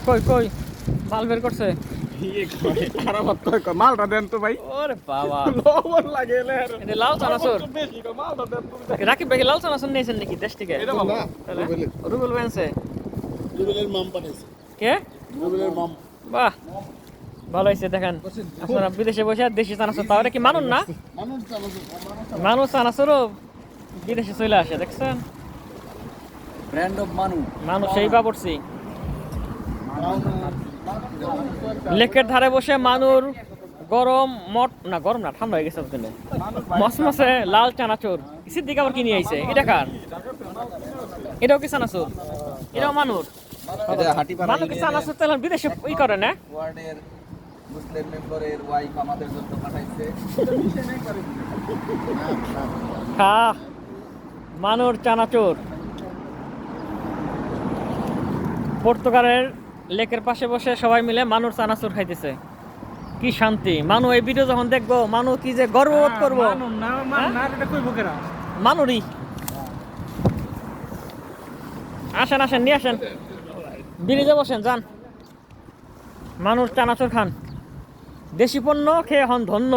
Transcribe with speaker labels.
Speaker 1: কই কই মাল বের করছে।
Speaker 2: মালটা দেন তো ভাই।
Speaker 1: ওরে বাবা,
Speaker 2: লবণ লাগে এলে আর
Speaker 1: এটা লাল চানাচুর।
Speaker 2: বেশি কয়, মালটা দেন তুমি।
Speaker 1: রাকিব ভাই কি লাল চানাচুর নিয়েছেন নাকি দেশ থেকে?
Speaker 2: এটা ভালো।
Speaker 1: তাহলে রুবেল বেনছে
Speaker 3: রুবেলের মাম পাঠাইছে।
Speaker 1: কে?
Speaker 3: রুবেলের মাম।
Speaker 1: বাহ, ভালো হয়েছে। দেখেন আপনারা বিদেশে বসে দেশি চানাচুর, তাও এটা কি মানুন না?
Speaker 3: মানুষ চালাচ্ছে,
Speaker 1: মানুষ চানাচুরও বিদেশে চলে আসে, দেখছেন?
Speaker 3: ব্র্যান্ড অফ মানু।
Speaker 1: মানুষ সেই বা পড়ছি লেকের ধারে বসে মানুর গরম মট না, গরম না, ঠান্ডা হয়ে গেছে ওখানে মসমসে লাল চানাচুর। সিদ্দিক আবার কিনে আইছে, এটা কার? এটাও কি চানাচুর? এটাও মানুর।
Speaker 3: এটা হাটিপাড়া
Speaker 1: মানুষ কি চানাচুর তাহলে বিদেশে ই করে না?
Speaker 3: ওয়ার্ডের মুসলিম মেম্বারের ওয়াইফ আমাদের জন্য পাঠাইছে।
Speaker 1: খা মানুর চানাচুর। পর্তুগালের লেকের পাশে বসে সবাই মিলে মানুর চানাচুর খাইতেছে, কি শান্তি। মানু এই ভিডিও যখন দেখবো, মানু কি যে গর্ববোধ করবো। মানুরই। আসেন আসেন, নিয়ে আসেন, ব্রিজে বসেন, যান মানুষ চানাচুর খান। দেশি পণ্য খেয়ে হন ধন্য।